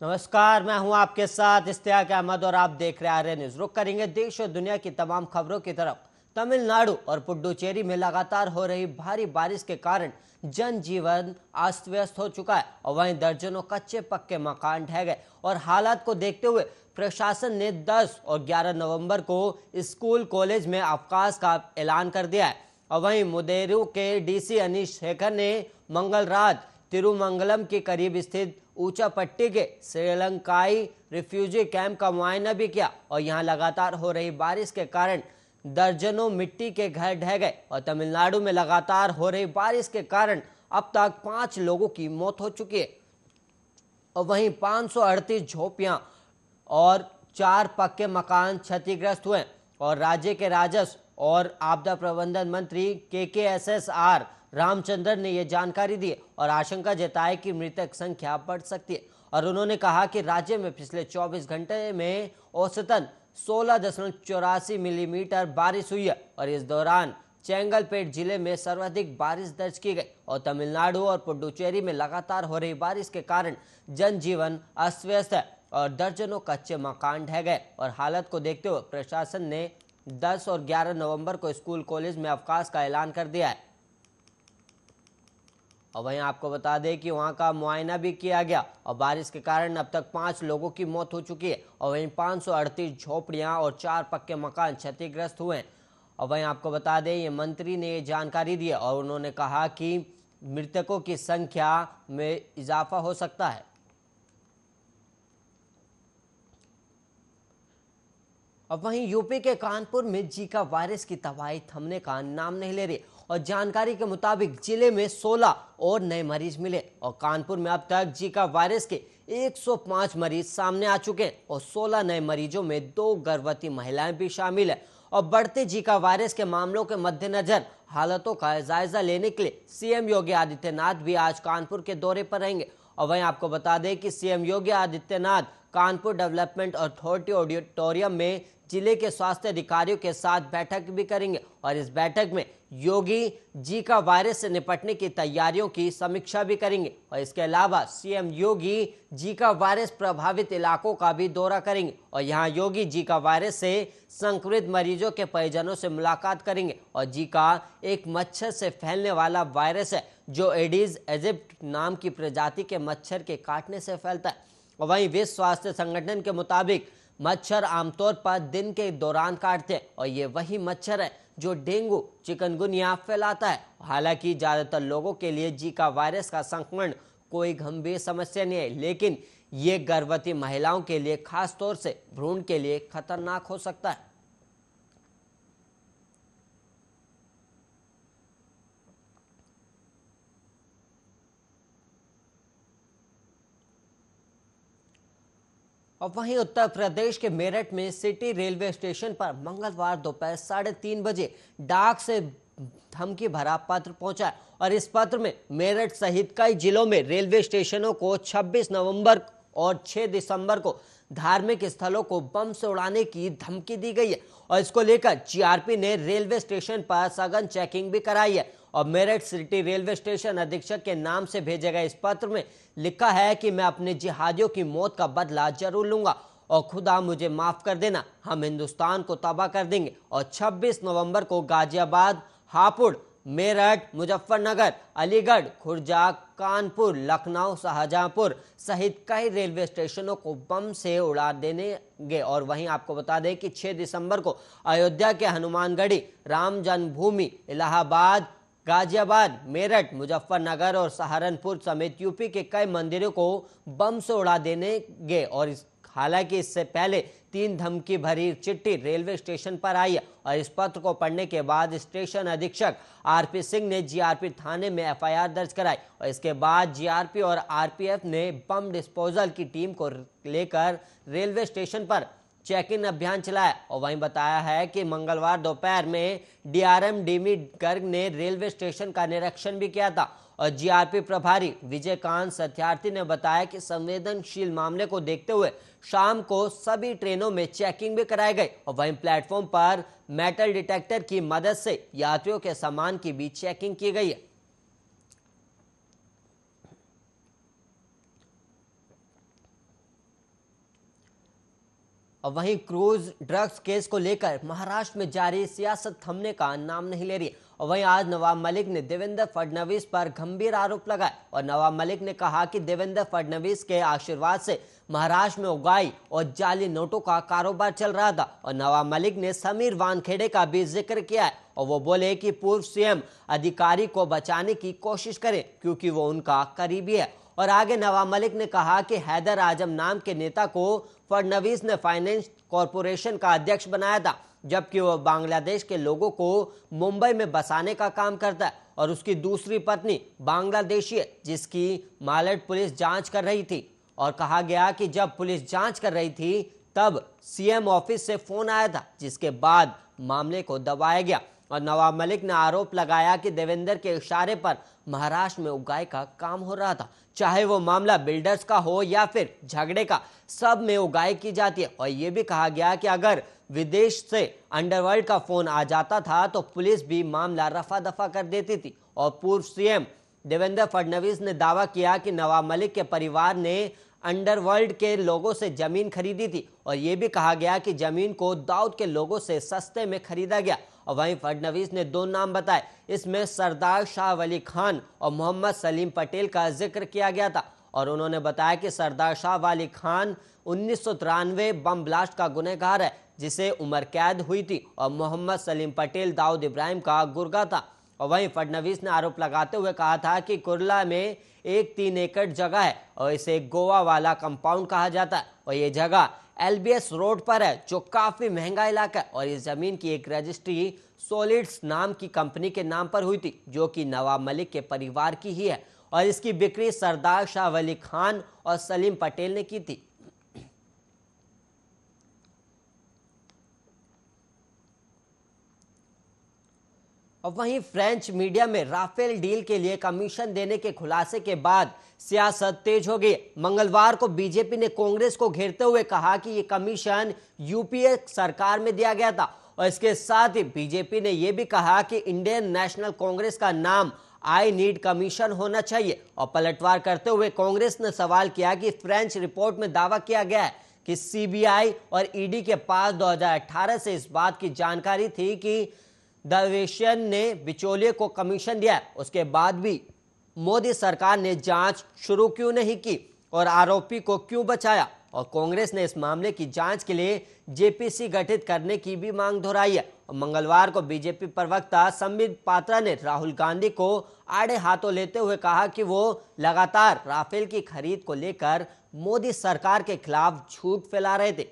नमस्कार, मैं हूं आपके साथ इश्तियाक अहमद और आप देख रहे हैं आर्य न्यूज। रुक करेंगे देश और दुनिया की तमाम खबरों की तरफ। तमिलनाडु और पुडुचेरी में लगातार हो रही भारी बारिश के कारण जनजीवन अस्त व्यस्त हो चुका है और वहीं दर्जनों कच्चे पक्के मकान ढह गए और हालात को देखते हुए प्रशासन ने 10 और 11 नवंबर को स्कूल कॉलेज में अवकाश का ऐलान कर दिया है। और वहीं मुदेरू के डीसी अनीश शेखर ने मंगल रात तिरुमंगलम के करीब स्थित ऊंचा पट्टी के श्रीलंकाई रिफ्यूजी कैंप का मुआयना भी किया और यहां लगातार हो रही बारिश के कारण दर्जनों मिट्टी के घर ढह गए और तमिलनाडु में लगातार हो रही बारिश के कारण अब तक 5 लोगों की मौत हो चुकी है और वहीं 538 झोपड़ियां और 4 पक्के मकान क्षतिग्रस्त हुए और राज्य के राजस्व और आपदा प्रबंधन मंत्री KKSSR रामचंद्रन ने यह जानकारी दी और आशंका जताई कि मृतक संख्या बढ़ सकती है और उन्होंने कहा कि राज्य में पिछले 24 घंटे में औसतन 16.84 मिलीमीटर बारिश हुई है और इस दौरान चेंगलपेट जिले में सर्वाधिक बारिश दर्ज की गई और तमिलनाडु और पुडुचेरी में लगातार हो रही बारिश के कारण जनजीवन अस्त व्यस्त है और दर्जनों कच्चे मकान ढह गए और हालत को देखते हुए प्रशासन ने 10 और 11 नवंबर को स्कूल कॉलेज में अवकाश का ऐलान कर दिया है। और वहीं आपको बता दें कि वहां का मुआयना भी किया गया और बारिश के कारण अब तक 5 लोगों की मौत हो चुकी है और वहीं 538 झोपड़ियां और 4 पक्के मकान क्षतिग्रस्त हुए हैं। और वहीं आपको बता दें ये मंत्री ने ये जानकारी दी और उन्होंने कहा कि मृतकों की संख्या में इजाफा हो सकता है। अब वहीं यूपी के कानपुर में जीका वायरस की तबाही थमने का नाम नहीं ले रही और जानकारी के मुताबिक जिले में 16 और नए मरीज मिले और कानपुर में अब तक जीका वायरस के 105 मरीज सामने आ चुके हैं और 16 नए मरीजों में 2 गर्भवती महिलाएं भी शामिल है। और बढ़ते जीका वायरस के मामलों के मद्देनजर हालातों का जायजा लेने के लिए सीएम योगी आदित्यनाथ भी आज कानपुर के दौरे पर रहेंगे। और वहीं आपको बता दें कि CM Yogi Adityanath Kanpur development authority auditorium में जिले के स्वास्थ्य अधिकारियों के साथ बैठक भी करेंगे और इस बैठक में योगी जीका वायरस से निपटने की तैयारियों की समीक्षा भी करेंगे और इसके अलावा सीएम योगी जीका वायरस प्रभावित इलाकों का भी दौरा करेंगे और यहां योगी जीका वायरस से संक्रमित मरीजों के परिजनों से मुलाकात करेंगे। और जीका एक मच्छर से फैलने वाला वायरस है जो एडिस एजिप्टी नाम की प्रजाति के मच्छर के काटने से फैलता है। और वहीं विश्व स्वास्थ्य संगठन के मुताबिक मच्छर आमतौर पर दिन के दौरान काटते हैं और ये वही मच्छर है जो डेंगू चिकनगुनिया फैलाता है। हालांकि ज्यादातर लोगों के लिए जीका वायरस का संक्रमण कोई गंभीर समस्या नहीं है, लेकिन ये गर्भवती महिलाओं के लिए खास तौर से भ्रूण के लिए खतरनाक हो सकता है। और वहीं उत्तर प्रदेश के मेरठ में सिटी रेलवे स्टेशन पर मंगलवार दोपहर 3:30 बजे डाक से धमकी भरा पत्र पहुंचा और इस पत्र में मेरठ सहित कई जिलों में रेलवे स्टेशनों को 26 नवंबर और 6 दिसंबर को धार्मिक स्थलों को बम से उड़ाने की धमकी दी गई है और इसको लेकर जीआरपी ने रेलवे स्टेशन पर सघन चेकिंग भी कराई है। और मेरठ सिटी रेलवे स्टेशन अधीक्षक के नाम से भेजे गए इस पत्र में लिखा है कि मैं अपने जिहादियों की मौत का बदला जरूर लूंगा और खुदा मुझे माफ कर देना, हम हिंदुस्तान को तबाह कर देंगे। और 26 नवंबर को गाजियाबाद, हापुड़, मेरठ, मुजफ्फरनगर, अलीगढ़, खुर्जा, कानपुर, लखनऊ, शाहजहांपुर सहित कई रेलवे स्टेशनों को बम से उड़ा देंगे। और वहीं आपको बता दें कि 6 दिसंबर को अयोध्या के हनुमानगढ़ी, राम जन्मभूमि, इलाहाबाद, गाजियाबाद, मेरठ, मुजफ्फरनगर और सहारनपुर समेत यूपी के कई मंदिरों को बम से उड़ा देंगे। और हालांकि इससे पहले 3 धमकी भरी चिट्ठी रेलवे स्टेशन पर आई है और इस पत्र को पढ़ने के बाद स्टेशन अधीक्षक आरपी सिंह ने जीआरपी थाने में एफआईआर दर्ज कराई और इसके बाद जीआरपी और आरपीएफ ने बम डिस्पोजल की टीम को लेकर रेलवे स्टेशन पर चेक इन अभियान चलाया। और वहीं बताया है कि मंगलवार दोपहर में डीआरएम डीमी गर्ग ने रेलवे स्टेशन का निरीक्षण भी किया था और जीआरपी प्रभारी विजयकांत सत्यार्थी ने बताया कि संवेदनशील मामले को देखते हुए शाम को सभी ट्रेनों में चेकिंग भी कराई गई और वहीं प्लेटफॉर्म पर मेटल डिटेक्टर की मदद से यात्रियों के सामान की भी चेकिंग की गई है। और वहीं क्रूज ड्रग्स केस को लेकर महाराष्ट्र में जारी सियासत थमने का नाम नहीं ले रही। और वहीं आज नवाब मलिक ने देवेंद्र फडणवीस पर गंभीर आरोप लगाए और नवाब मलिक ने कहा कि देवेंद्र फडणवीस के आशीर्वाद से महाराष्ट्र में उगाई और जाली नोटों का कारोबार चल रहा था। और नवाब मलिक ने समीर वानखेड़े का भी जिक्र किया है और वो बोले कि पूर्व सीएम अधिकारी को बचाने की कोशिश करें क्योंकि वो उनका करीबी है। और आगे नवाब मलिक ने कहा कि हैदर आजम नाम के नेता को फडणवीस ने फाइनेंस कॉरपोरेशन का अध्यक्ष बनाया था, जबकि वह बांग्लादेश के लोगों को मुंबई में बसाने का काम करता है और उसकी दूसरी पत्नी बांग्लादेशी है जिसकी मालट पुलिस जांच कर रही थी। और कहा गया कि जब पुलिस जांच कर रही थी तब सीएम ऑफिस से फोन आया था जिसके बाद मामले को दबाया गया। और नवाब मलिक ने आरोप लगाया कि देवेंद्र के इशारे पर महाराष्ट्र में उगाई का काम हो रहा था, चाहे वो मामला बिल्डर्स का हो या फिर झगड़े का, सब में उगाई की जाती है। और ये भी कहा गया कि अगर विदेश से अंडरवर्ल्ड का फोन आ जाता था तो पुलिस भी मामला रफा दफा कर देती थी। और पूर्व सीएम देवेंद्र फडणवीस ने दावा किया कि नवाब मलिक के परिवार ने अंडरवर्ल्ड के लोगों से जमीन खरीदी थी और यह भी कहा गया कि जमीन को दाऊद के लोगों से सस्ते में खरीदा गया। और वहीं फडणवीस ने 2 नाम बताए, इसमें सरदार शाह वली खान और मोहम्मद सलीम पटेल का जिक्र किया गया था। और उन्होंने बताया कि सरदार शाह वली खान 1993 बम ब्लास्ट का गुनहगार है जिसे उम्र कैद हुई थी और मोहम्मद सलीम पटेल दाऊद इब्राहिम का गुर्गा था। और वहीं फडणवीस ने आरोप लगाते हुए कहा था कि कुर्ला में एक 3 एकड़ जगह है और इसे गोवा वाला कंपाउंड कहा जाता है और ये जगह एलबीएस रोड पर है जो काफी महंगा इलाका है। और इस जमीन की एक रजिस्ट्री सॉलिड्स नाम की कंपनी के नाम पर हुई थी जो कि नवाब मलिक के परिवार की ही है और इसकी बिक्री सरदार शाह वली खान और सलीम पटेल ने की थी। और वहीं फ्रेंच मीडिया में राफेल डील के लिए कमीशन देने के खुलासे के बाद सियासत तेज हो गई। मंगलवार को बीजेपी ने कांग्रेस को घेरते हुए कहा कि यह कमीशन यूपीए सरकार में दिया गया था और इसके साथ ही बीजेपी ने यह भी कहा कि इंडियन नेशनल कांग्रेस का नाम आई नीड कमीशन होना चाहिए। और पलटवार करते हुए कांग्रेस ने सवाल किया कि फ्रेंच रिपोर्ट में दावा किया गया है कि सीबीआई और ईडी के पास 2018 से इस बात की जानकारी थी कि दरवेशियन ने बिचौलिए को कमीशन दिया, उसके बाद भी मोदी सरकार ने जांच शुरू क्यों नहीं की और आरोपी को क्यों बचाया। और कांग्रेस ने इस मामले की जांच के लिए जेपीसी गठित करने की भी मांग दोहराई है। और मंगलवार को बीजेपी प्रवक्ता संबित पात्रा ने राहुल गांधी को आड़े हाथों लेते हुए कहा कि वो लगातार राफेल की खरीद को लेकर मोदी सरकार के खिलाफ झूठ फैला रहे थे।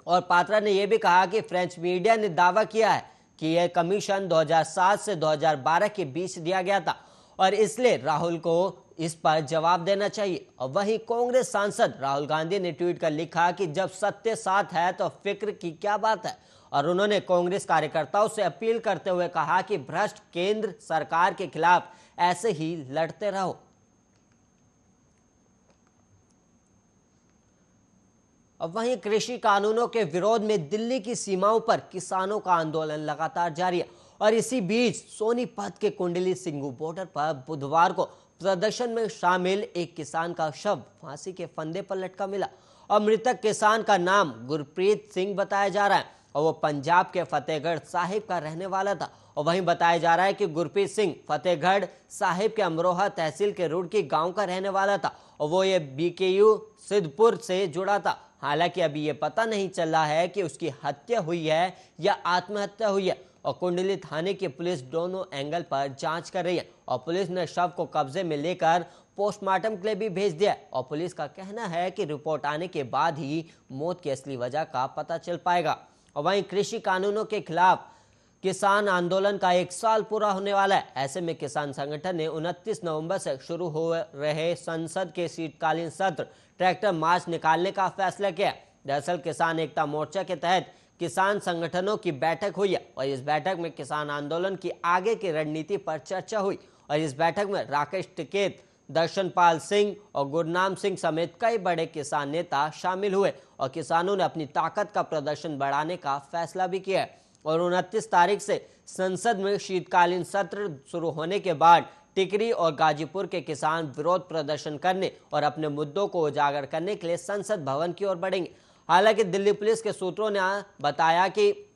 और पात्रा ने यह भी कहा कि फ्रेंच मीडिया ने दावा किया है कि यह कमीशन 2007 से 2012 के बीच दिया गया था और इसलिए राहुल को इस पर जवाब देना चाहिए। और वहीं कांग्रेस सांसद राहुल गांधी ने ट्वीट कर लिखा कि जब सत्य साथ है तो फिक्र की क्या बात है। और उन्होंने कांग्रेस कार्यकर्ताओं से अपील करते हुए कहा कि भ्रष्ट केंद्र सरकार के खिलाफ ऐसे ही लड़ते रहो। अब वहीं कृषि कानूनों के विरोध में दिल्ली की सीमाओं पर किसानों का आंदोलन लगातार जारी है और इसी बीच सोनीपत के कुंडली सिंगू बॉर्डर पर बुधवार को प्रदर्शन में शामिल एक किसान का शव फांसी के फंदे पर लटका मिला और मृतक किसान का नाम गुरप्रीत सिंह बताया जा रहा है और वो पंजाब के फतेहगढ़ साहिब का रहने वाला था। और वहीं बताया जा रहा है कि गुरप्रीत सिंह फतेहगढ़ साहिब के अमरोहा तहसील के रुड़की गांव का रहने वाला था और वो ये बीकेयू सिद्धपुर से जुड़ा था। हालांकि अभी ये पता नहीं चला है कि उसकी हत्या हुई है या आत्महत्या हुई है और कुंडली थाने की पुलिस दोनों एंगल पर जांच कर रही है और पुलिस ने शव को कब्जे में लेकर पोस्टमार्टम के लिए भी भेज दिया और पुलिस का कहना है कि रिपोर्ट आने के बाद ही मौत की असली वजह का पता चल पाएगा। और वहीं कृषि कानूनों के खिलाफ किसान आंदोलन का 1 साल पूरा होने वाला है। ऐसे में किसान संगठन ने 29 नवंबर से शुरू हो रहे संसद के शीतकालीन सत्र ट्रैक्टर मार्च निकालने का फैसला किया। दरअसल किसान एकता मोर्चा के तहत किसान संगठनों की बैठक हुई है और इस बैठक में किसान आंदोलन की आगे की रणनीति पर चर्चा हुई और इस बैठक में राकेश टिकैत, दर्शनपाल सिंह और गुरनाम सिंह समेत कई बड़े किसान नेता शामिल हुए और किसानों ने अपनी ताकत का प्रदर्शन बढ़ाने का फैसला भी किया और 29 तारीख से संसद में शीतकालीन सत्र शुरू होने के बाद टिकरी और गाजीपुर के किसान विरोध प्रदर्शन करने और अपने मुद्दों को उजागर करने के लिए संसद भवन की ओर बढ़ेंगे। हालांकि दिल्ली पुलिस के सूत्रों ने बताया कि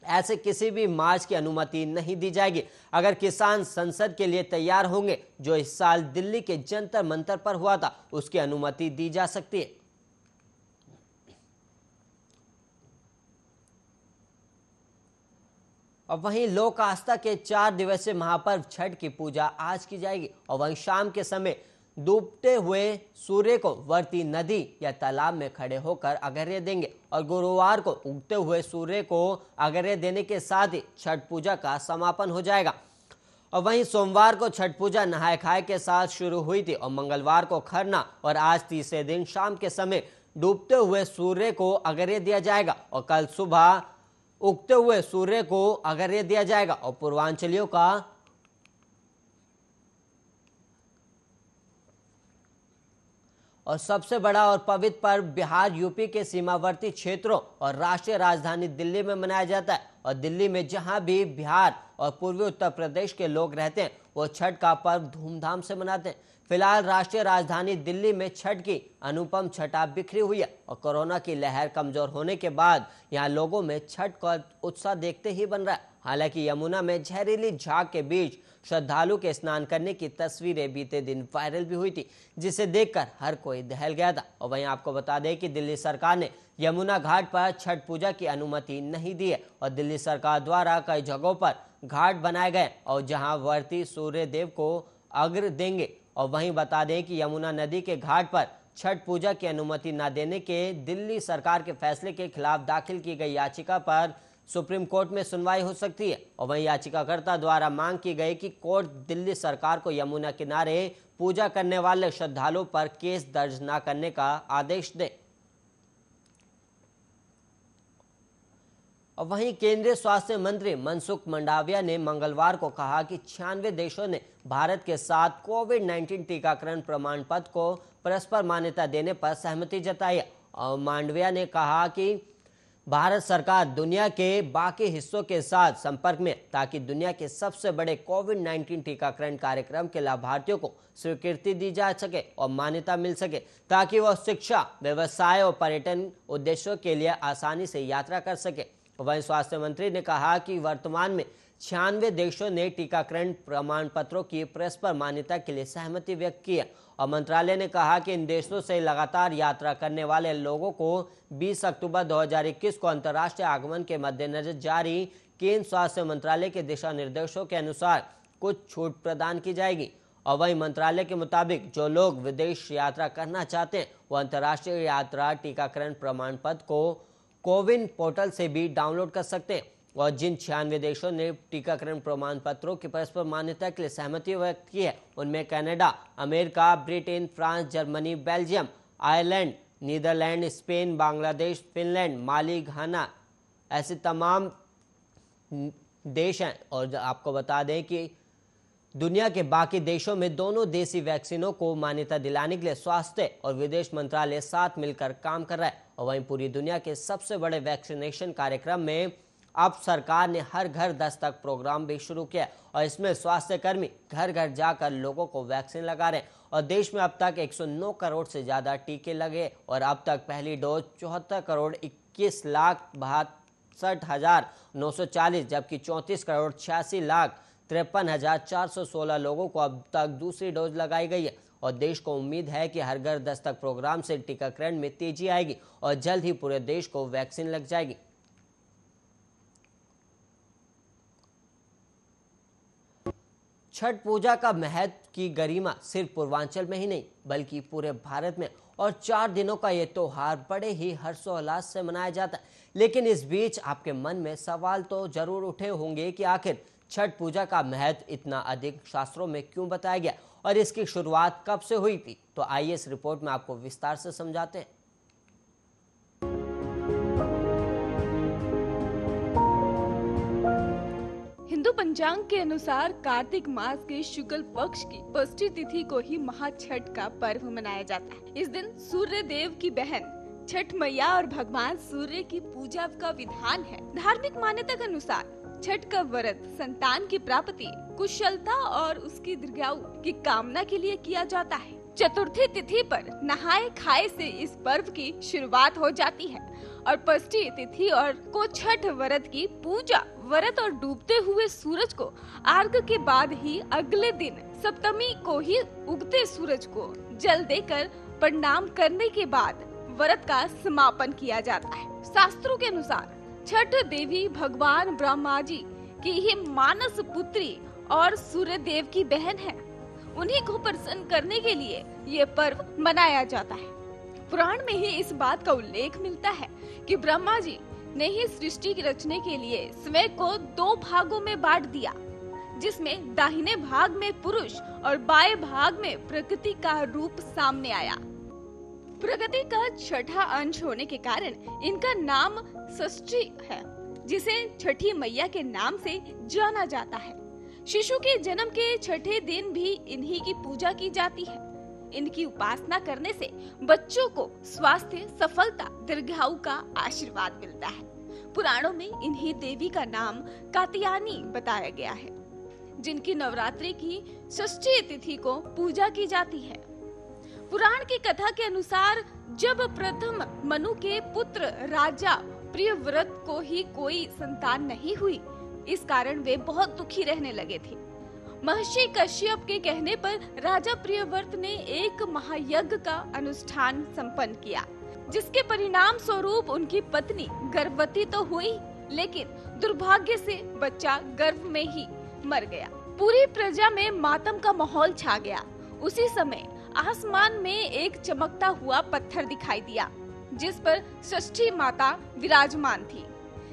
ऐसे किसी भी मार्च की अनुमति नहीं दी जाएगी। अगर किसान संसद के लिए तैयार होंगे, जो इस साल दिल्ली के जंतर मंतर पर हुआ था, उसकी अनुमति दी जा सकती है। और वहीं लोक आस्था के 4 दिवसीय महापर्व छठ की पूजा आज की जाएगी और वहीं शाम के समय डूबते हुए सूर्य को वर्ती नदी या तालाब में खड़े होकर अर्घ्य देंगे और गुरुवार को उगते हुए सूर्य को अर्घ्य देने के साथ ही छठ पूजा का समापन हो जाएगा। और वहीं सोमवार को छठ पूजा नहाय खाए के साथ शुरू हुई थी और मंगलवार को खरना और आज तीसरे दिन शाम के समय डूबते हुए सूर्य को अर्घ्य दिया जाएगा और कल सुबह उगते हुए सूर्य को अर्घ्य दिया जाएगा। और पूर्वांचलियों का और सबसे बड़ा और पवित्र पर्व बिहार यूपी के सीमावर्ती क्षेत्रों और राष्ट्रीय राजधानी दिल्ली में मनाया जाता है। और दिल्ली में जहां भी बिहार और पूर्वी उत्तर प्रदेश के लोग रहते हैं, वो छठ का पर्व धूमधाम से मनाते हैं। फिलहाल राष्ट्रीय राजधानी दिल्ली में छठ की अनुपम छटा बिखरी हुई है और कोरोना की लहर कमजोर होने के बाद यहाँ लोगों में छठ का उत्साह देखते ही बन रहा है। हालांकि यमुना में जहरीली झाग के बीच श्रद्धालु के स्नान करने की तस्वीरें बीते दिन वायरल भी हुई थी, जिसे देखकर हर कोई दहल गया था। और वहीं आपको बता दें कि दिल्ली सरकार ने यमुना घाट पर छठ पूजा की अनुमति नहीं दी है और दिल्ली सरकार द्वारा कई जगहों पर घाट बनाए गए और जहां वर्ती सूर्य देव को अर्घ्य देंगे। और वहीं बता दें कि यमुना नदी के घाट पर छठ पूजा की अनुमति न देने के दिल्ली सरकार के फैसले के खिलाफ दाखिल की गई याचिका पर सुप्रीम कोर्ट में सुनवाई हो सकती है। और वहीं याचिकाकर्ता द्वारा मांग की गई कि कोर्ट दिल्ली सरकार को यमुना किनारे पूजा करने वाले श्रद्धालुओं पर केस दर्ज न करने का आदेश दे। और वहीं केंद्रीय स्वास्थ्य मंत्री मनसुख मंडाविया ने मंगलवार को कहा कि 96 देशों ने भारत के साथ कोविड-19 टीकाकरण प्रमाण पत्र को परस्पर मान्यता देने पर सहमति जताई है। और मांडविया ने कहा कि भारत सरकार दुनिया के बाकी हिस्सों के साथ संपर्क में, ताकि दुनिया के सबसे बड़े कोविड-19 टीकाकरण कार्यक्रम के लाभार्थियों को स्वीकृति दी जा सके और मान्यता मिल सके, ताकि वह शिक्षा, व्यवसाय और पर्यटन उद्देश्यों के लिए आसानी से यात्रा कर सके। वहीं स्वास्थ्य मंत्री ने कहा कि वर्तमान में 96 देशों ने टीकाकरण प्रमाण पत्रों की परस्पर मान्यता के लिए सहमति व्यक्त की है। और मंत्रालय ने कहा कि इन देशों से लगातार यात्रा करने वाले लोगों को 20 अक्टूबर 2021 को अंतर्राष्ट्रीय आगमन के मद्देनजर जारी केंद्र स्वास्थ्य मंत्रालय के दिशा निर्देशों के अनुसार कुछ छूट प्रदान की जाएगी। और वहीं मंत्रालय के मुताबिक जो लोग विदेश यात्रा करना चाहते हैं, वो अंतर्राष्ट्रीय यात्रा टीकाकरण प्रमाण पत्र को कोविन पोर्टल से भी डाउनलोड कर सकते हैं। और जिन 96 देशों ने टीकाकरण प्रमाण पत्रों की परस्पर मान्यता के लिए सहमति व्यक्त की है, उनमें Canada, America, Britain, France, Germany, Belgium, Ireland, Netherlands, Spain, Bangladesh, Finland, Mali, Ghana, ऐसे तमाम देश हैं। और आपको बता दें कि दुनिया के बाकी देशों में दोनों देसी वैक्सीनों को मान्यता दिलाने के लिए स्वास्थ्य और विदेश मंत्रालय साथ मिलकर काम कर रहा है। और वहीं पूरी दुनिया के सबसे बड़े वैक्सीनेशन कार्यक्रम में अब सरकार ने हर घर दस्तक प्रोग्राम भी शुरू किया और इसमें स्वास्थ्य कर्मी घर घर जाकर लोगों को वैक्सीन लगा रहे हैं। और देश में अब तक 109 करोड़ से ज्यादा टीके लगे और अब तक पहली डोज 74 करोड़ 21,62,940 जबकि 34 करोड़ 86,53,416 लोगों को अब तक दूसरी डोज लगाई गई है। और देश को उम्मीद है कि हर घर दस्तक प्रोग्राम से टीकाकरण में तेजी आएगी और जल्द ही पूरे देश को वैक्सीन लग जाएगी। छठ पूजा का महत्व की गरिमा सिर्फ पूर्वांचल में ही नहीं बल्कि पूरे भारत में, और 4 दिनों का ये त्योहार बड़े ही हर्षोल्लास से मनाया जाता है। लेकिन इस बीच आपके मन में सवाल तो जरूर उठे होंगे कि आखिर छठ पूजा का महत्व इतना अधिक शास्त्रों में क्यों बताया गया और इसकी शुरुआत कब से हुई थी। तो आइए इस रिपोर्ट में आपको विस्तार से समझाते हैं। हिंदू पंचांग के अनुसार कार्तिक मास के शुक्ल पक्ष की षष्ठी तिथि को ही महाछठ का पर्व मनाया जाता है। इस दिन सूर्य देव की बहन छठ मैया और भगवान सूर्य की पूजा का विधान है। धार्मिक मान्यता के अनुसार छठ का व्रत संतान की प्राप्ति, कुशलता और उसकी दीर्घायु की कामना के लिए किया जाता है। चतुर्थी तिथि पर नहाए खाए से इस पर्व की शुरुआत हो जाती है और षष्ठी तिथि और को छठ व्रत की पूजा व्रत और डूबते हुए सूरज को अर्घ के बाद ही अगले दिन सप्तमी को ही उगते सूरज को जल देकर प्रणाम करने के बाद व्रत का समापन किया जाता है। शास्त्रों के अनुसार छठ देवी भगवान ब्रह्मा जी की ही मानस पुत्री और सूर्य देव की बहन है। उन्हीं को प्रसन्न करने के लिए ये पर्व मनाया जाता है। पुराण में ही इस बात का उल्लेख मिलता है कि ब्रह्मा जी ने ही सृष्टि की रचने के लिए स्वयं को 2 भागों में बांट दिया, जिसमें दाहिने भाग में पुरुष और बाएं भाग में प्रकृति का रूप सामने आया। प्रकृति का छठा अंश होने के कारण इनका नाम षष्ठी है, जिसे छठी मैया के नाम से जाना जाता है। शिशु के जन्म के छठे दिन भी इन्हीं की पूजा की जाती है। इनकी उपासना करने से बच्चों को स्वास्थ्य, सफलता, दीर्घायु का आशीर्वाद मिलता है। पुराणों में इन्हीं देवी का नाम कात्यायनी बताया गया है, जिनकी नवरात्रि की षष्ठी तिथि को पूजा की जाती है। पुराण की कथा के अनुसार जब प्रथम मनु के पुत्र राजा प्रियव्रत को ही कोई संतान नहीं हुई, इस कारण वे बहुत दुखी रहने लगे थे। महर्षि कश्यप के कहने पर राजा प्रियव्रत ने एक महायज्ञ का अनुष्ठान संपन्न किया, जिसके परिणाम स्वरूप उनकी पत्नी गर्भवती तो हुई, लेकिन दुर्भाग्य से बच्चा गर्भ में ही मर गया। पूरी प्रजा में मातम का माहौल छा गया। उसी समय आसमान में एक चमकता हुआ पत्थर दिखाई दिया, जिस पर षष्ठी माता विराजमान थी।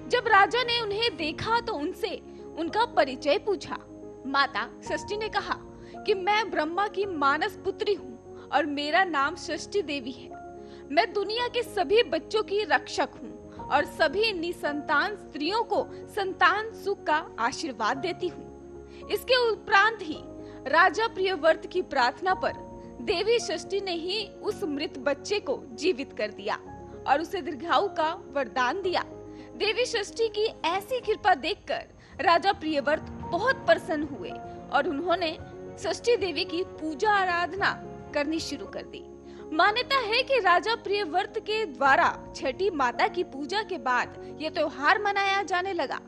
जब राजा ने उन्हें देखा तो उनसे उनका परिचय पूछा। माता षष्ठी ने कहा कि मैं ब्रह्मा की मानस पुत्री हूँ और मेरा नाम षष्ठी देवी है। मैं दुनिया के सभी बच्चों की रक्षक हूँ और सभी निसंतान स्त्रियों को संतान सुख का आशीर्वाद देती हूँ। इसके उपरांत ही राजा प्रियव्रत की प्रार्थना पर देवी षष्ठी ने ही उस मृत बच्चे को जीवित कर दिया और उसे दीर्घायु का वरदान दिया। देवी षष्ठी की ऐसी कृपा देखकर राजा प्रियव्रत बहुत प्रसन्न हुए और उन्होंने षष्ठी देवी की पूजा आराधना करनी शुरू कर दी। मान्यता है कि राजा प्रियव्रत के द्वारा छठी माता की पूजा के बाद ये त्योहार मनाया जाने लगा।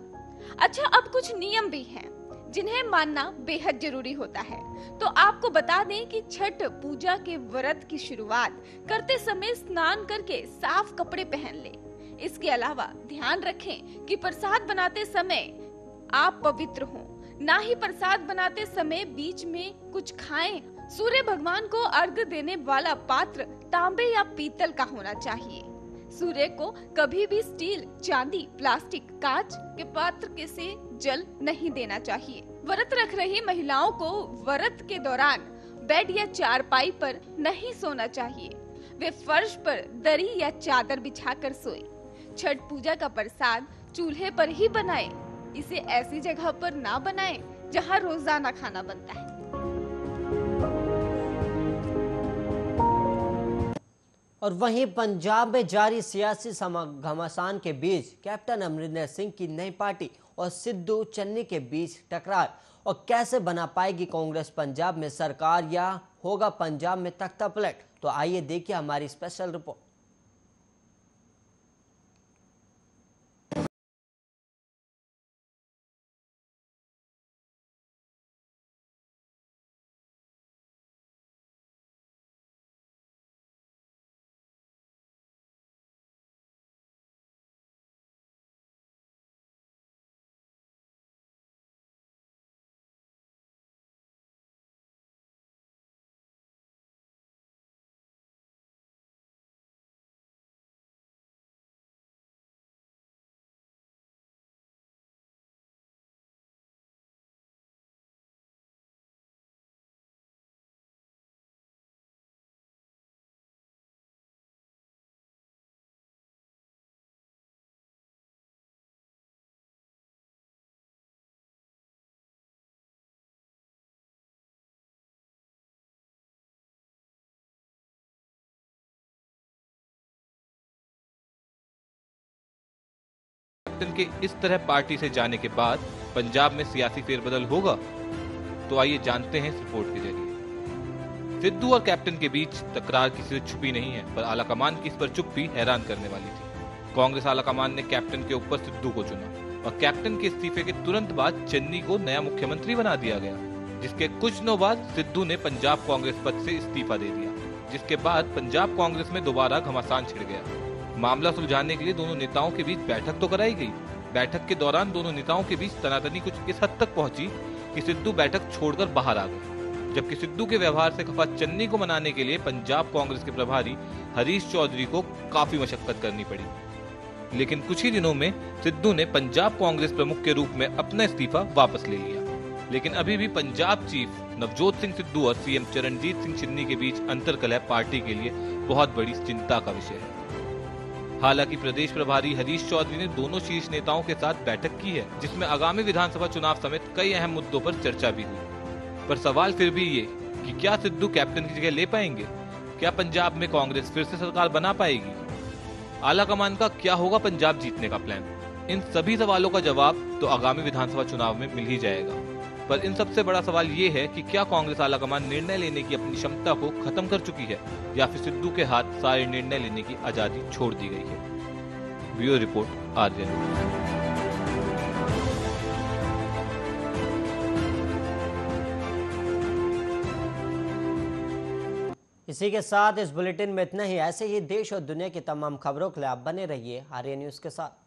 अच्छा, अब कुछ नियम भी हैं जिन्हें मानना बेहद जरूरी होता है। तो आपको बता दें कि छठ पूजा के व्रत की शुरुआत करते समय स्नान करके साफ कपड़े पहन लें। इसके अलावा ध्यान रखें कि प्रसाद बनाते समय आप पवित्र हों, ना ही प्रसाद बनाते समय बीच में कुछ खाएं। सूर्य भगवान को अर्घ्य देने वाला पात्र तांबे या पीतल का होना चाहिए। सूर्य को कभी भी स्टील, चांदी, प्लास्टिक, कांच के पात्र के से जल नहीं देना चाहिए। व्रत रख रही महिलाओं को व्रत के दौरान बेड या चारपाई पर नहीं सोना चाहिए। वे फर्श पर दरी या चादर बिछाकर सोए। छठ पूजा का प्रसाद चूल्हे पर ही बनाएं। इसे ऐसी जगह पर ना बनाएं जहां रोजाना खाना बनता है। और वहीं पंजाब में जारी सियासी घमासान के बीच कैप्टन अमरिंदर सिंह की नई पार्टी और सिद्धू चन्नी के बीच टकरार, और कैसे बना पाएगी कांग्रेस पंजाब में सरकार या होगा पंजाब में तख्ता पलट। तो आइए देखिए हमारी स्पेशल रिपोर्ट। कैप्टन के इस तरह पार्टी से जाने के बाद पंजाब में सियासी फेरबदल होगा? तो आइए जानते हैं इस रिपोर्ट के जरिए। सिद्धू और कैप्टन के बीच तकरार किसी से छुपी नहीं है, पर आलाकमान की इस पर चुप्पी हैरान करने वाली थी। कांग्रेस आलाकमान ने कैप्टन के ऊपर सिद्धू को चुना और कैप्टन के इस्तीफे के तुरंत बाद चन्नी को नया मुख्यमंत्री बना दिया गया, जिसके कुछ दिनों बाद सिद्धू ने पंजाब कांग्रेस पद से इस्तीफा दे दिया, जिसके बाद पंजाब कांग्रेस में दोबारा घमासान छिड़ गया। मामला सुलझाने के लिए दोनों नेताओं के बीच बैठक तो कराई गई। बैठक के दौरान दोनों नेताओं के बीच तनातनी कुछ इस हद तक पहुंची कि सिद्धू बैठक छोड़कर बाहर आ गए, जबकि सिद्धू के व्यवहार से खफा चन्नी को मनाने के लिए पंजाब कांग्रेस के प्रभारी हरीश चौधरी को काफी मशक्कत करनी पड़ी। लेकिन कुछ ही दिनों में सिद्धू ने पंजाब कांग्रेस प्रमुख के रूप में अपना इस्तीफा वापस ले लिया। लेकिन अभी भी पंजाब चीफ नवजोत सिंह सिद्धू और सीएम चरणजीत सिंह चन्नी के बीच अंतर्कलह पार्टी के लिए बहुत बड़ी चिंता का विषय है। हालांकि प्रदेश प्रभारी हरीश चौधरी ने दोनों शीर्ष नेताओं के साथ बैठक की है, जिसमें आगामी विधानसभा चुनाव समेत कई अहम मुद्दों पर चर्चा भी हुई। पर सवाल फिर भी ये कि क्या सिद्धू कैप्टन की जगह ले पाएंगे? क्या पंजाब में कांग्रेस फिर से सरकार बना पाएगी? आलाकमान का क्या होगा पंजाब जीतने का प्लान? इन सभी सवालों का जवाब तो आगामी विधानसभा चुनाव में मिल ही जाएगा। पर इन सबसे बड़ा सवाल ये है कि क्या कांग्रेस आलाकमान निर्णय लेने की अपनी क्षमता को खत्म कर चुकी है, या फिर सिद्धू के हाथ सारे निर्णय लेने की आजादी छोड़ दी गई है। Bureau report, Aryan. इसी के साथ इस बुलेटिन में इतना ही। ऐसे ही देश और दुनिया की तमाम खबरों के लिए आप बने रहिए आर्यन न्यूज के साथ।